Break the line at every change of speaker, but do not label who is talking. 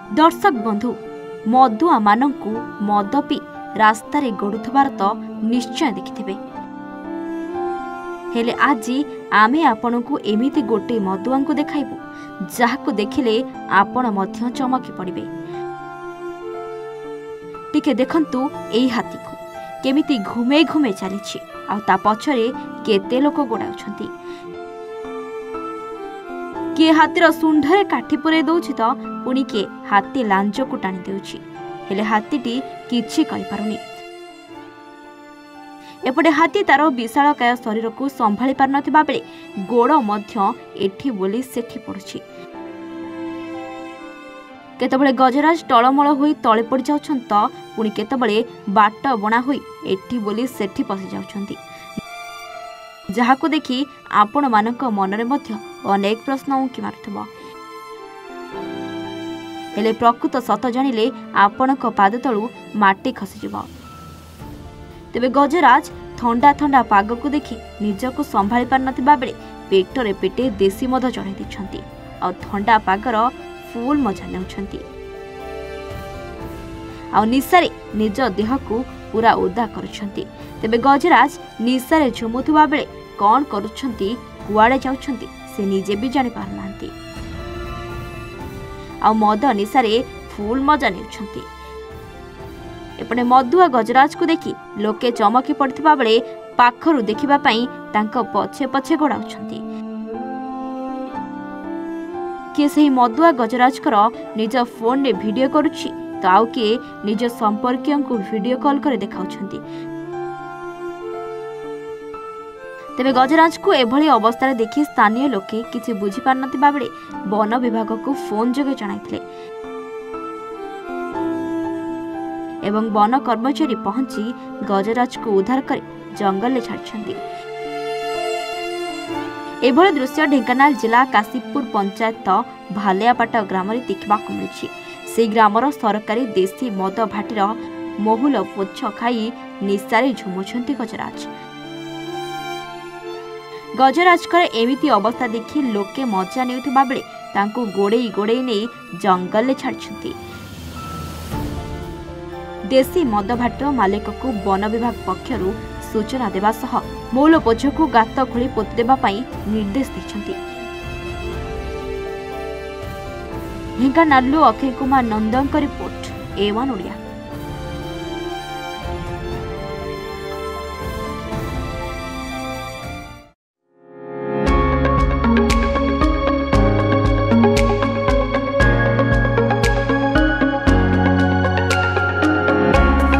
दर्शक बंधु मदुआ मानंकु मद पी रास्तार गड़ुथबार तो निश्चय देखिथिबे। हेले आज आमे आपनकु एमिति गोटे मदुआ को देखाइबु जाहाकु देखिले आपण मध्य चमकी पड़िबे। टिके देखंतु एई हाथी को केमिति घुमे घुमे चलीछि आ ता पछरे केते लोक गोडाउछंती। किए हाथीर सुंढरे काठी पुरे दउछि तो पुणी किए हाथी लांज को टाणी देउछि हेले हाथीटी किछि कहि पारुनी। एपटे हाथी तार विशालकाय शरीर को संभाली पार नथिबा बेले गोड़ मध्य एठी बोली सेठी पड़ुछि। केतबळे गजराज टळमळ होई तळे पड़ी जाउछन तो पुणी केतबळे बाट बणा होई एठी बोली सेठी पसि जाउछंती जाहाको देखि आपण मानक मनरे मध्य अनेक प्रश्न उंकी मारुथबो। हेले प्रकृत सत जानिले आपणक पाद तळु माटी खसी जिवो। तेबे गजराज ठंडा ठंडा पाग को देखि निजको संभाली पार नथिबा बेले पेटरे पेटे देसी मद चढ़ाई दिछंती आ ठंडा पागर फुल मजा नेउछंती आ निसारे निज देह को पूरा ओदा करुछंती। तेबे गजराज निसारे झुमुथुबा बेले कौन करुछंती कुआडे जाउछंती से निजे भी जानि पार नांती आ मद निसारे फुल मजा नेउछंती। एपटे मदुआ गजराज को देखि लोके चमकी पड़थिबा बेले पाखरु देखिबा पई तांको पछे पछे गोडाउछंती। किए सही मदुआ गजराज कर निज फोन रे वीडियो करुछि तो आउ किए निज संपर्कियों को वीडियो कॉल करे देखाउछंती। तेबे गजराज को एभली अवस्था देखि स्थानीय लोके किछि बुझी पार नथिबा बेले वन विभाग को फोन जोगे जणाइथिले एवं वन कर्मचारी पहुंची गजराज को उद्धार कर जंगल में छाड़छंती। एभली दृश्य ढेंकानाल जिला काशीपुर पंचायत भालियापाट ग्राम रे देखिबाकु मिलिछि। से ग्रामर सरकारी देसी मद भाटीर महुल पोछ खाई निशारे झुमुछंती गजराज। गजराजकर एमिति अवस्था देखि लोके मजा नेउथबा बेले तांको गोड़ेई गोड़ेई नै जंगल में छाड़छंती। देसी मद भाटीर मालिक को वन विभाग पक्षरु सूचना देवा सह मौल पोछ को गात खोली पोति देबा पई निर्देश दैछंती। ढेंकानालु अक्षय कुमार नंदन रिपोर्ट A1 ओडिया।